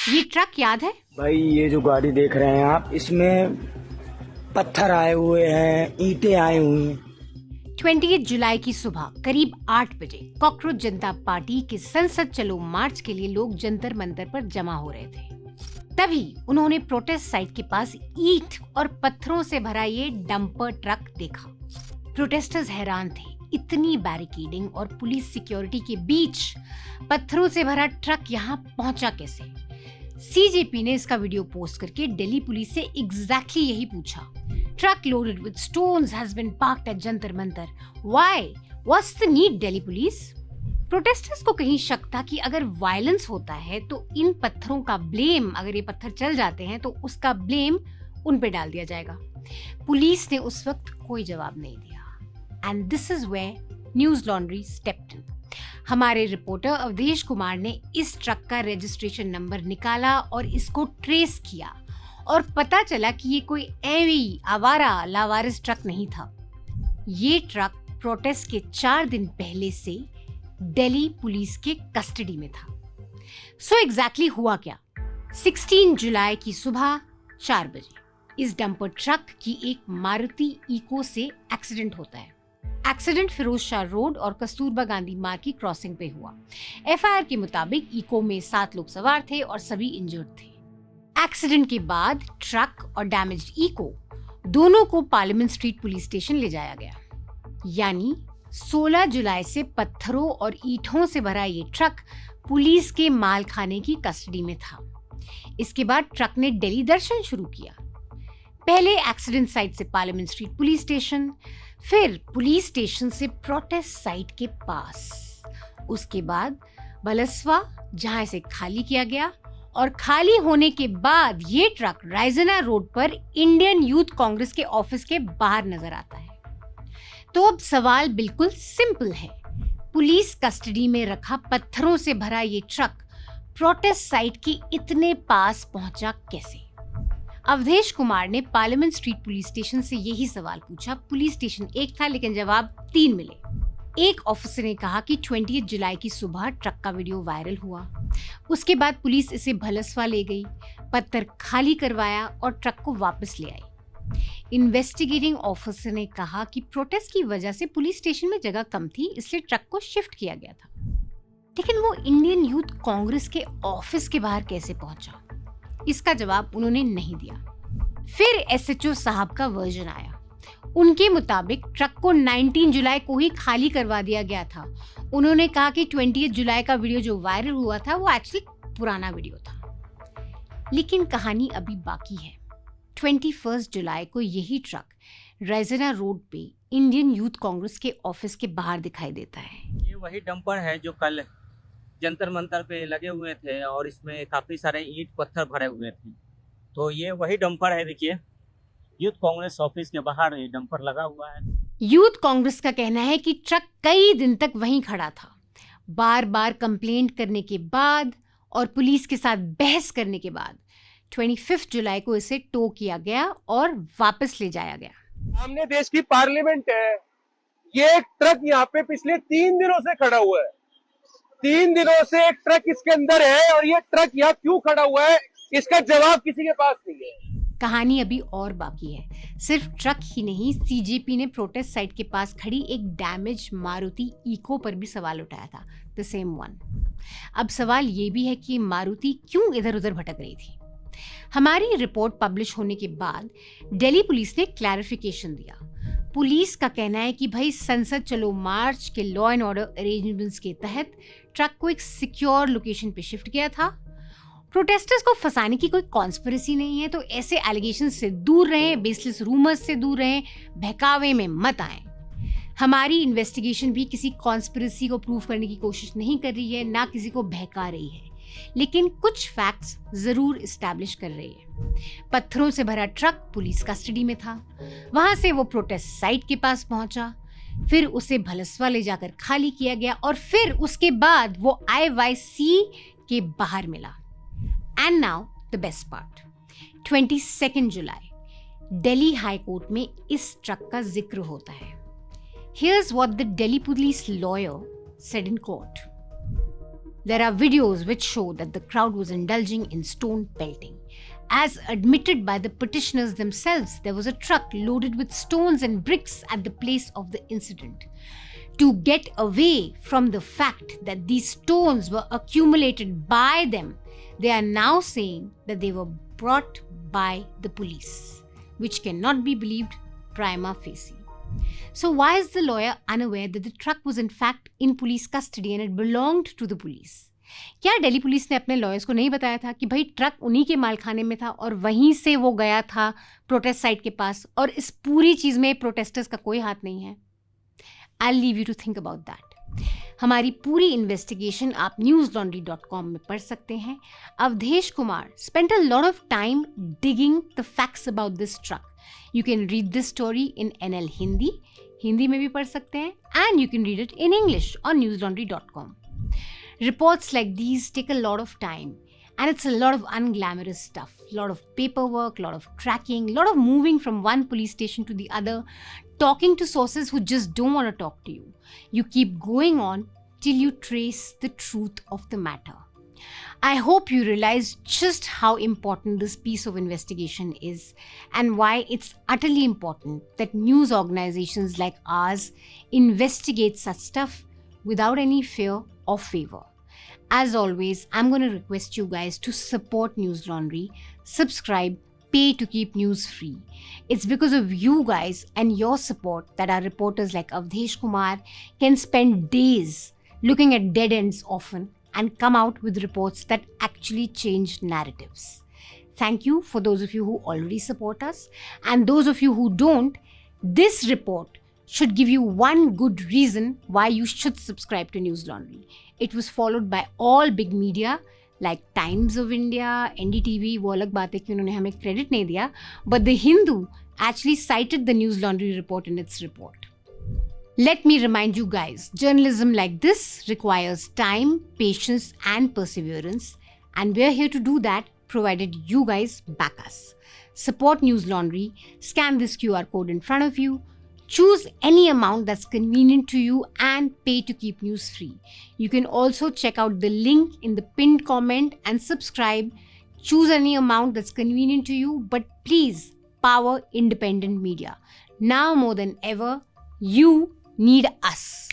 ये ट्रक याद है? भाई ये जो गाड़ी देख रहे हैं आप, इसमें पत्थर आए हुए हैं, ईंटें आए हुई हैं। 28 जुलाई की सुबह करीब 8 बजे कॉकरोच जनता पार्टी के संसद चलो मार्च के लिए लोग जंतर मंतर पर जमा हो रहे थे। तभी उन्होंने प्रोटेस्ट साइट के पास ईंट और पत्थरों से भरा ये डंपर ट्रक देखा। प्रोटेस्टर्स हैरान थे, इतनी बैरिकेडिंग और पुलिस सिक्योरिटी के बीच पत्थरों से भरा ट्रक यहाँ पहुंचा कैसे? सीजेपी ने इसका वीडियो पोस्ट करके दिल्ली पुलिस से एग्जैक्टली यही पूछा। Truck loaded with stones has been parked at Jantar Mantar. Why? What's the need Delhi police? Protesters को कहीं शक था कि अगर वायलेंस होता है तो इन पत्थरों का ब्लेम, अगर ये पत्थर चल जाते हैं तो उसका ब्लेम उन पे डाल दिया जाएगा। पुलिस ने उस वक्त कोई जवाब नहीं दिया। And this is where Newslaundry stepped in. हमारे रिपोर्टर अवधेश कुमार ने इस ट्रक का रजिस्ट्रेशन नंबर निकाला और इसको ट्रेस किया और पता चला कि ये कोई ऐवी आवारा लावारिस ट्रक नहीं था। ये ट्रक प्रोटेस्ट के 4 दिन पहले से दिल्ली पुलिस के कस्टडी में था। सो एग्जैक्टली हुआ क्या? 16 जुलाई की सुबह 4 बजे इस डंपर ट्रक की एक मारुति इको से एक्सीडेंट होता है। एक्सीडेंट फिरोज शाह रोड और कस्तूरबा गांधी मार्ग की क्रॉसिंग पे हुआ। एफआईआर के मुताबिक इको में 7 लोग सवार थे और सभी इंजर्ड थे। एक्सीडेंट के बाद ट्रक और डैमेज्ड इको दोनों को पार्लियामेंट स्ट्रीट पुलिस स्टेशन ले जाया गया। यानी 16 जुलाई से पत्थरों और ईंटों से भरा ये ट्रक पुलिस के माल खाने की कस्टडी में था। इसके बाद ट्रक ने दिल्ली दर्शन शुरू किया। पहले एक्सीडेंट साइट से पार्लियामेंट स्ट्रीट पुलिस स्टेशन, फिर पुलिस स्टेशन से प्रोटेस्ट साइट के पास, उसके बाद बलसवा जहां इसे खाली किया गया और खाली होने के बाद ये ट्रक रायजना रोड पर इंडियन यूथ कांग्रेस के ऑफिस के बाहर नजर आता है। तो अब सवाल बिल्कुल सिंपल है, पुलिस कस्टडी में रखा पत्थरों से भरा ये ट्रक प्रोटेस्ट साइट के इतने पास पहुंचा कैसे? अवधेश कुमार ने पार्लियामेंट स्ट्रीट पुलिस स्टेशन से यही सवाल पूछा। पुलिस स्टेशन एक था लेकिन जवाब 3 मिले। एक ऑफिसर ने कहा कि 28 जुलाई की सुबह ट्रक का वीडियो वायरल हुआ। उसके बाद पुलिस इसे भलसवा ले गई, पत्थर खाली करवाया और ट्रक को वापस ले आई। इन्वेस्टिगेटिंग ऑफिसर ने कहा कि प्रोटेस्ट की वजह से पुलिस स्टेशन में जगह कम थी, इसलिए ट्रक को शिफ्ट किया गया था। लेकिन वो इंडियन यूथ कांग्रेस के ऑफिस के बाहर कैसे पहुंचा? इसका जवाब उन्होंने नहीं दिया। फिर एसएचओ साहब का वर्जन आया। उनके मुताबिक ट्रक को 19 जुलाई को ही खाली करवा दिया गया था। उन्होंने कहा कि 28 जुलाई का वीडियो जो वायरल हुआ था वो एक्चुअली पुराना वीडियो था। लेकिन कहानी अभी बाकी है। 21 जुलाई को यही ट्रक रायजना रोड पे इंडियन यूथ कांग्रेस के ऑफिस के बाहर दिखाई देता है। ये वही डंपर है जो कल जंतर मंतर पे लगे हुए थे और इसमें काफी सारे ईंट पत्थर भरे हुए थे। तो ये वही डंपर है, देखिए यूथ कांग्रेस ऑफिस के बाहर ये डंपर लगा हुआ है। यूथ कांग्रेस का कहना है कि ट्रक कई दिन तक वहीं खड़ा था। बार बार कंप्लेंट करने के बाद और पुलिस के साथ बहस करने के बाद 25 जुलाई को इसे टो किया गया और वापस ले जाया गया। सामने देश की पार्लियामेंट है। ये ट्रक यहाँ पे पिछले 3 दिनों से खड़ा हुआ है। 3 दिनों से एक ट्रक इसके अंदर है और ये ट्रक यहाँ क्यों खड़ा हुआ है, इसका जवाब किसी के पास नहीं है। कहानी अभी और बाकी है। सिर्फ ट्रक ही नहीं, सीजेपी ने प्रोटेस्ट साइट के पास खड़ी एक डैमेज मारुति इको पर भी सवाल उठाया था, द सेम वन। अब सवाल ये भी है कि मारुति क्यों इधर उधर भटक रही थी। हमारी रिपोर्ट पब्लिश होने के बाद दिल्ली पुलिस ने क्लैरिफिकेशन दिया। पुलिस का कहना है कि भाई संसद चलो मार्च के लॉ एंड ऑर्डर अरेंजमेंट्स के तहत ट्रक को एक सिक्योर लोकेशन पे शिफ्ट किया था। प्रोटेस्टर्स को फंसाने की कोई कॉन्स्पिरेसी नहीं है, तो ऐसे एलिगेशन से दूर रहें, बेसलेस रूमर्स से दूर रहें, बहकावे में मत आएं। हमारी इन्वेस्टिगेशन भी किसी कॉन्स्पिरेसी को प्रूव करने की कोशिश नहीं कर रही है, ना किसी को बहका रही है, लेकिन कुछ फैक्ट्स जरूर इस्टेब्लिश कर रही है। पत्थरों से भरा ट्रक पुलिस कस्टडी में था, वहां से वो प्रोटेस्ट साइट के पास पहुंचा, फिर उसे भलसवा ले जाकर खाली किया गया और फिर उसके बाद वो IYC के बाहर मिला। And now the best part, 22 July Delhi high court में इस ट्रक का जिक्र होता है। Here's what the Delhi police lawyer said in court. There are videos which show that the crowd was indulging in stone pelting. As admitted by the petitioners themselves, there was a truck loaded with stones and bricks at the place of the incident. To get away from the fact that these stones were accumulated by them, they are now saying that they were brought by the police, which cannot be believed prima facie. So why is the lawyer unaware that the truck was in fact in police custody and it belonged to the police? क्या Delhi police ने अपने lawyers को नहीं बताया था कि भाई truck उन्हीं के मालखाने में था और वहीं से वो गया था प्रोटेस्ट साइट के पास और इस पूरी चीज़ में प्रोटेस्टर्स का कोई हाथ नहीं है? I'll leave you to think about that. हमारी पूरी इन्वेस्टिगेशन आप newslaundry.com में पढ़ सकते हैं. Awadhesh Kumar spent a lot of time digging the facts about this truck. You can read this story in NL Hindi. Hindi में भी पढ़ सकते हैं. And you can read it in English on newslaundry.com. Reports like these take a lot of time. And it's a lot of unglamorous stuff. A lot of paperwork, a lot of tracking, a lot of moving from one police station to the other, talking to sources who just don't want to talk to you. You keep going on till you trace the truth of the matter. I hope you realize just how important this piece of investigation is and why it's utterly important that news organizations like ours investigate such stuff without any fear or favor. As always, I'm going to request you guys to support News Laundry, subscribe, pay to keep news free. It's because of you guys and your support that our reporters like Avdesh Kumar can spend days looking at dead ends often and come out with reports that actually change narratives. Thank you for those of you who already support us, and those of you who don't, this report should give you one good reason why you should subscribe to News Laundry. It was followed by all big media like Times of India, NDTV, वो अलग बात है कि उन्होंने हमें credit नहीं दिया, but The Hindu actually cited the News Laundry report in its report. Let me remind you guys, journalism like this requires time, patience and perseverance, and we're here to do that provided you guys back us. Support News Laundry, scan this QR code in front of you, choose any amount that's convenient to you and pay to keep news free. You can also check out the link in the pinned comment and subscribe. Choose any amount that's convenient to you, but please power independent media. Now more than ever, you need us.